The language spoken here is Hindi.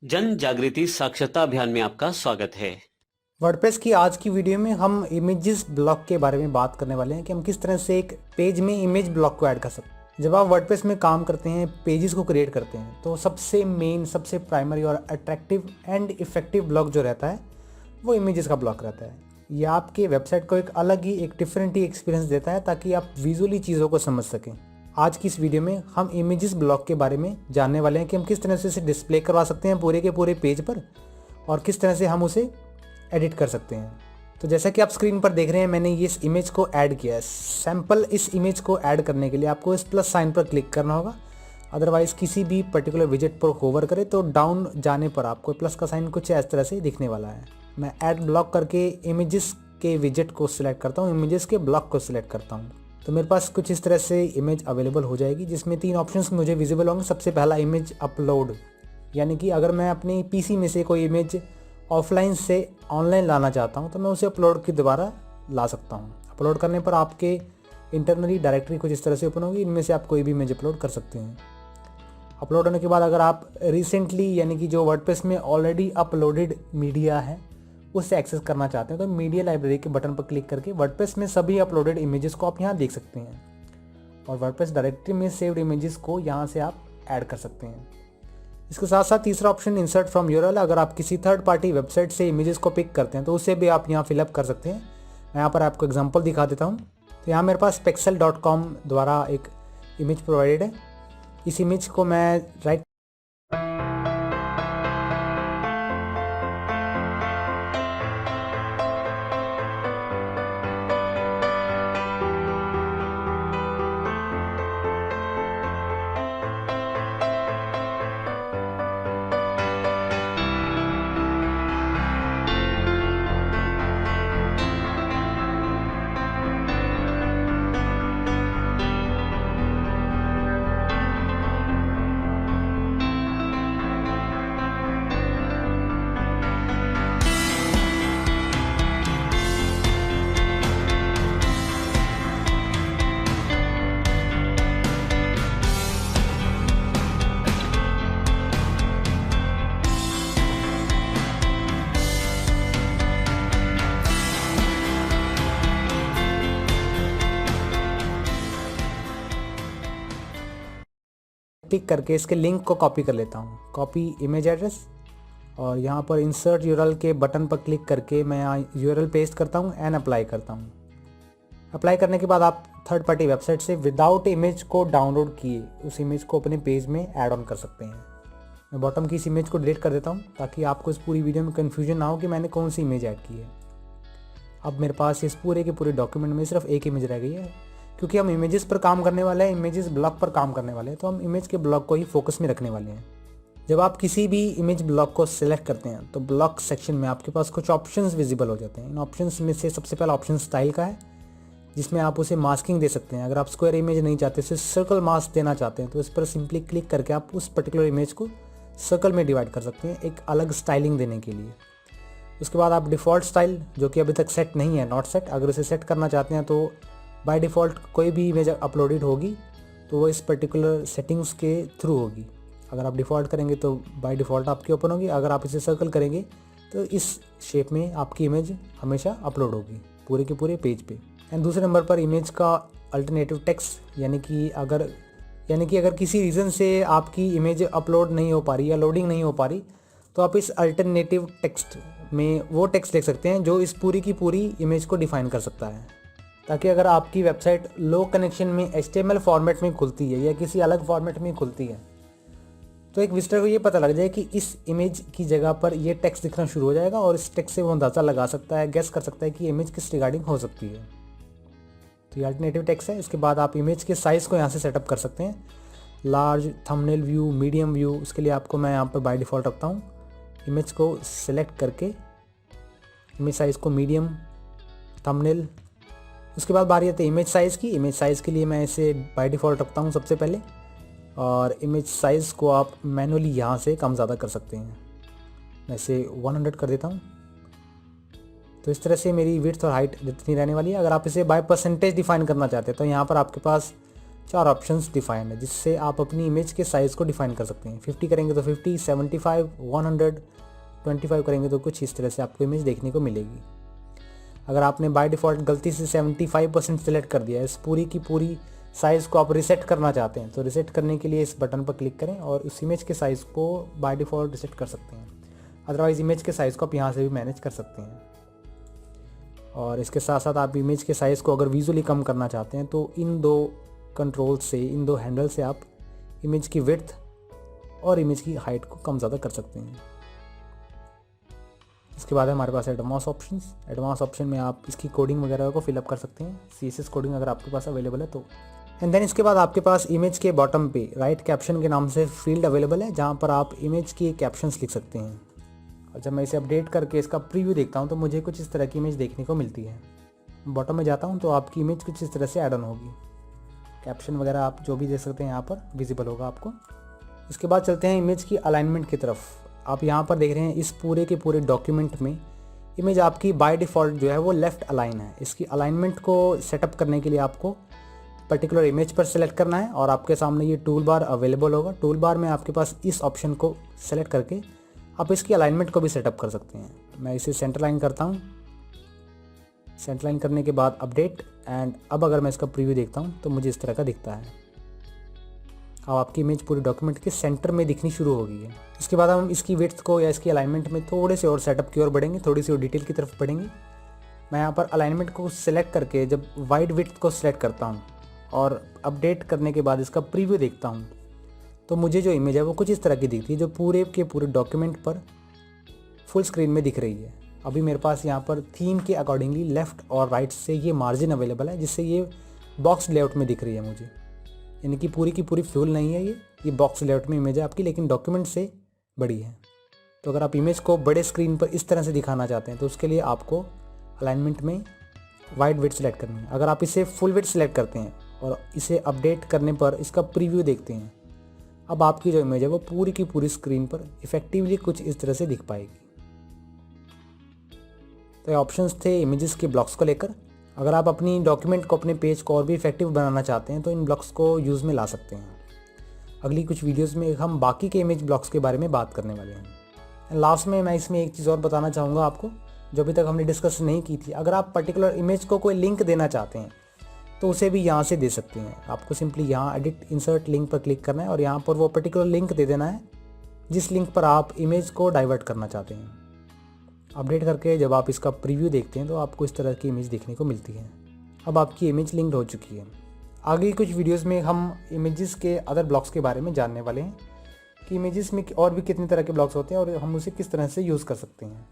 जन जागृति साक्षरता अभियान में आपका स्वागत है। वर्डप्रेस की आज की वीडियो में हम इमेजेस ब्लॉक के बारे में बात करने वाले हैं कि हम किस तरह से एक पेज में इमेज ब्लॉक को ऐड कर सकते हैं। जब आप वर्डप्रेस में काम करते हैं, पेजेस को क्रिएट करते हैं, तो सबसे मेन, सबसे प्राइमरी और अट्रैक्टिव एंड इफेक्टिव ब्लॉक जो रहता है वो इमेजेस का ब्लॉक रहता है। ये आपके वेबसाइट को एक अलग ही, एक डिफरेंट ही एक्सपीरियंस देता है ताकि आप विजुअली चीज़ों को समझ सकें। आज की इस वीडियो में हम इमेजेस ब्लॉक के बारे में जानने वाले हैं कि हम किस तरह से इसे डिस्प्ले करवा सकते हैं पूरे के पूरे पेज पर और किस तरह से हम उसे एडिट कर सकते हैं। तो जैसा कि आप स्क्रीन पर देख रहे हैं, मैंने ये इस इमेज को ऐड किया है। सैंपल इस इमेज को ऐड करने के लिए आपको इस प्लस साइन पर क्लिक करना होगा। अदरवाइज किसी भी पर्टिकुलर विजेट पर होवर करें तो डाउन जाने पर आपको प्लस का साइन कुछ इस तरह से दिखने वाला है। मैं ऐड ब्लॉक करके इमेजेस के विजेट को सिलेक्ट करता हूँ, इमेजेस के ब्लॉक को सिलेक्ट करता हूँ। तो मेरे पास कुछ इस तरह से इमेज अवेलेबल हो जाएगी जिसमें 3 ऑप्शंस मुझे विजिबल होंगे। सबसे पहला इमेज अपलोड, यानी कि अगर मैं अपनी पीसी में से कोई इमेज ऑफलाइन से ऑनलाइन लाना चाहता हूं तो मैं उसे अपलोड के द्वारा ला सकता हूं। अपलोड करने पर आपके इंटरनली डायरेक्टरी कुछ इस तरह से ओपन होगी, इनमें से आप कोई भी इमेज अपलोड कर सकते हैं। अपलोड होने के बाद अगर आप रिसेंटली, यानी कि जो वर्डप्रेस में ऑलरेडी अपलोडेड मीडिया है उसे एक्सेस करना चाहते हैं, तो मीडिया लाइब्रेरी के बटन पर क्लिक करके वर्डप्रेस में सभी अपलोडेड इमेजेस को आप यहाँ देख सकते हैं और वर्डप्रेस डायरेक्टरी में सेव्ड इमेजेस को यहाँ से आप ऐड कर सकते हैं। इसके साथ साथ तीसरा ऑप्शन इंसर्ट फ्रॉम यूआरएल, अगर आप किसी थर्ड पार्टी वेबसाइट से इमेजेस को पिक करते हैं तो उसे भी आप यहाँ फिलअप कर सकते हैं। मैं यहाँ पर आपको एग्जांपल दिखा देता हूँ। तो यहाँ मेरे पास pexel.com द्वारा एक इमेज प्रोवाइडेड है। इस इमेज को मैं राइट पिक करके इसके लिंक को कॉपी कर लेता हूँ, कॉपी इमेज एड्रेस, और यहाँ पर इंसर्ट यूआरएल के बटन पर क्लिक करके मैं यहाँ यूआरएल पेस्ट करता हूँ एंड अप्लाई करता हूँ। अप्लाई करने के बाद आप थर्ड पार्टी वेबसाइट से विदाउट इमेज को डाउनलोड किए उस इमेज को अपने पेज में ऐड ऑन कर सकते हैं। मैं बॉटम की इस इमेज को डिलीट कर देता हूँ ताकि आपको इस पूरी वीडियो में कन्फ्यूजन ना हो कि मैंने कौन सी इमेज ऐड की है। अब मेरे पास इस पूरे के पूरे डॉक्यूमेंट में सिर्फ एक इमेज रह गई है। क्योंकि हम इमेजेस पर काम करने वाले हैं, इमेजेस ब्लॉक पर काम करने वाले हैं, तो हम इमेज के ब्लॉक को ही फोकस में रखने वाले हैं। जब आप किसी भी इमेज ब्लॉक को सिलेक्ट करते हैं तो ब्लॉक सेक्शन में आपके पास कुछ ऑप्शंस विजिबल हो जाते हैं। इन ऑप्शंस में से सबसे पहला ऑप्शन स्टाइल का है, जिसमें आप उसे मास्किंग दे सकते हैं। अगर आप स्क्वायर इमेज नहीं चाहते, सिर्फ सर्कल मास्क देना चाहते हैं, तो इस पर सिंपली क्लिक करके आप उस पर्टिकुलर इमेज को सर्कल में डिवाइड कर सकते हैं एक अलग स्टाइलिंग देने के लिए। उसके बाद आप डिफ़ॉल्ट स्टाइल, जो कि अभी तक सेट नहीं है, नॉट सेट, अगर उसे सेट करना चाहते हैं तो बाय डिफ़ॉल्ट कोई भी इमेज अपलोडेड होगी तो वो इस पर्टिकुलर सेटिंग्स के थ्रू होगी। अगर आप डिफ़ॉल्ट करेंगे तो बाय डिफ़ॉल्ट आपकी ओपन होगी। अगर आप इसे सर्कल करेंगे तो इस शेप में आपकी इमेज हमेशा अपलोड होगी पूरे के पूरे पेज पे। एंड दूसरे नंबर पर इमेज का अल्टरनेटिव टेक्स्ट, यानी कि अगर किसी रीज़न से आपकी इमेज अपलोड नहीं हो पा रही या लोडिंग नहीं हो पा रही तो आप इस अल्टरनेटिव टेक्स्ट में वो टेक्स्ट लिख सकते हैं जो इस पूरी की पूरी इमेज को डिफ़ाइन कर सकता है, ताकि अगर आपकी वेबसाइट लो कनेक्शन में HTML फॉर्मेट में खुलती है या किसी अलग फॉर्मेट में खुलती है तो एक विजिटर को ये पता लग जाए कि इस इमेज की जगह पर ये टेक्स्ट दिखना शुरू हो जाएगा और इस टेक्स्ट से वो अंदाज़ा लगा सकता है, गेस कर सकता है कि इमेज किस रिगार्डिंग हो सकती है। तो ये अल्टरनेटिव टेक्स्ट है। इसके बाद आप इमेज के साइज़ को यहाँ से सेटअप कर सकते हैं, large, thumbnail view, medium view. उसके लिए आपको मैं यहाँ पर बाय डिफ़ॉल्ट रखता हूँ। इमेज को सिलेक्ट करके इमेज साइज़ को मीडियम, थंबनेल। उसके बाद बारी आती है इमेज साइज़ की। इमेज साइज़ के लिए मैं इसे बाय डिफ़ॉल्ट रखता हूँ सबसे पहले, और इमेज साइज़ को आप मैनुअली यहाँ से कम ज़्यादा कर सकते हैं। मैं इसे 100 कर देता हूँ। तो इस तरह से मेरी विड्थ और हाइट जितनी रहने वाली है। अगर आप इसे बाय परसेंटेज डिफाइन करना चाहते हैं तो यहाँ पर आपके पास 4 ऑप्शंस डिफाइन है, जिससे आप अपनी इमेज के साइज़ को डिफाइन कर सकते हैं। 50 करेंगे तो 50, 75, 100, 25 करेंगे तो कुछ इस तरह से आपको इमेज देखने को मिलेगी। अगर आपने बाय डिफ़ॉल्ट गलती से 75% सेलेक्ट कर दिया है, इस पूरी की पूरी साइज़ को आप रिसेट करना चाहते हैं, तो रिसेट करने के लिए इस बटन पर क्लिक करें और उस इमेज के साइज़ को बाय डिफ़ॉल्ट रिसेट कर सकते हैं। अदरवाइज़ इमेज के साइज़ को आप यहाँ से भी मैनेज कर सकते हैं। और इसके साथ साथ आप इमेज के साइज़ को अगर विजुअली कम करना चाहते हैं तो इन 2 कंट्रोल से, इन 2 हैंडल से आप इमेज की विड्थ और इमेज की हाइट को कम ज़्यादा कर सकते हैं। इसके बाद है हमारे पास एडवांस ऑप्शंस। एडवांस ऑप्शन में आप इसकी कोडिंग वगैरह को फिलअप कर सकते हैं, CSS कोडिंग अगर आपके पास अवेलेबल है तो। एंड देन इसके बाद आपके पास इमेज के बॉटम पे राइट कैप्शन के नाम से फील्ड अवेलेबल है, जहाँ पर आप इमेज की कैप्शंस लिख सकते हैं। और जब मैं इसे अपडेट करके इसका प्रीव्यू देखता हूँ तो मुझे कुछ इस तरह की इमेज देखने को मिलती है। बॉटम में जाता हूँ तो आपकी इमेज कुछ इस तरह से ऐड ऑन होगी। कैप्शन वगैरह आप जो भी देख सकते हैं यहाँ पर विजिबल होगा आपको। इसके बाद चलते हैं इमेज की अलाइनमेंट की तरफ। आप यहाँ पर देख रहे हैं इस पूरे के पूरे डॉक्यूमेंट में इमेज आपकी बाय डिफ़ॉल्ट जो है वो लेफ़्ट अलाइन है। इसकी अलाइनमेंट को सेटअप करने के लिए आपको पर्टिकुलर इमेज पर सेलेक्ट करना है और आपके सामने ये टूल बार अवेलेबल होगा। टूल बार में आपके पास इस ऑप्शन को सेलेक्ट करके आप इसकी अलाइनमेंट को भी सेटअप कर सकते हैं। मैं इसे सेंटर लाइन करता हूँ। सेंटर लाइन करने के बाद अपडेट, एंड अब अगर मैं इसका प्रीव्यू देखता हूँ तो मुझे इस तरह का दिखता है। अब आपकी इमेज पूरे डॉक्यूमेंट के सेंटर में दिखनी शुरू हो गई है। इसके बाद हम इसकी विड्थ को या इसकी अलाइनमेंट में थोड़े से और सेटअप की ओर बढ़ेंगे, थोड़ी सी और डिटेल की तरफ बढ़ेंगे। मैं यहाँ पर अलाइनमेंट को सिलेक्ट करके जब वाइड विड्थ को सिलेक्ट करता हूँ और अपडेट करने के बाद इसका प्रीव्यू देखता हूँ तो मुझे जो इमेज है वो कुछ इस तरह की दिखती है, जो पूरे के पूरे डॉक्यूमेंट पर फुल स्क्रीन में दिख रही है। अभी मेरे पास यहाँ पर थीम के अकॉर्डिंगली लेफ़्ट और राइट से ये मार्जिन अवेलेबल है, जिससे ये बॉक्स लेआउट में दिख रही है मुझे। यानी कि पूरी की पूरी फुल नहीं है, ये बॉक्स लेआउट में इमेज है आपकी, लेकिन डॉक्यूमेंट से बड़ी है। तो अगर आप इमेज को बड़े स्क्रीन पर इस तरह से दिखाना चाहते हैं तो उसके लिए आपको अलाइनमेंट में वाइड विड्थ सेलेक्ट करनी है। अगर आप इसे फुल विड्थ सेलेक्ट करते हैं और इसे अपडेट करने पर इसका प्रीव्यू देखते हैं, अब आपकी जो इमेज है वो पूरी की पूरी स्क्रीन पर इफेक्टिवली कुछ इस तरह से दिख पाएगी। तो ये ऑप्शंस थे इमेजेस के ब्लॉक्स को लेकर। अगर आप अपनी डॉक्यूमेंट को, अपने पेज को और भी इफेक्टिव बनाना चाहते हैं तो इन ब्लॉक्स को यूज़ में ला सकते हैं। अगली कुछ वीडियोस में हम बाकी के इमेज ब्लॉक्स के बारे में बात करने वाले हैं। लास्ट में मैं इसमें एक चीज़ और बताना चाहूँगा आपको, जो अभी तक हमने डिस्कस नहीं की थी। अगर आप पर्टिकुलर इमेज को कोई लिंक देना चाहते हैं तो उसे भी यहाँ से दे सकते हैं। आपको सिंपली यहाँ एडिट इंसर्ट लिंक पर क्लिक करना है और यहाँ पर वो पर्टिकुलर लिंक दे देना है जिस लिंक पर आप इमेज को डाइवर्ट करना चाहते हैं। अपडेट करके जब आप इसका प्रीव्यू देखते हैं तो आपको इस तरह की इमेज देखने को मिलती है। अब आपकी इमेज लिंक्ड हो चुकी है। आगे कुछ वीडियोस में हम इमेजेस के अदर ब्लॉक्स के बारे में जानने वाले हैं कि इमेजेस में और भी कितनी तरह के ब्लॉक्स होते हैं और हम उसे किस तरह से यूज़ कर सकते हैं।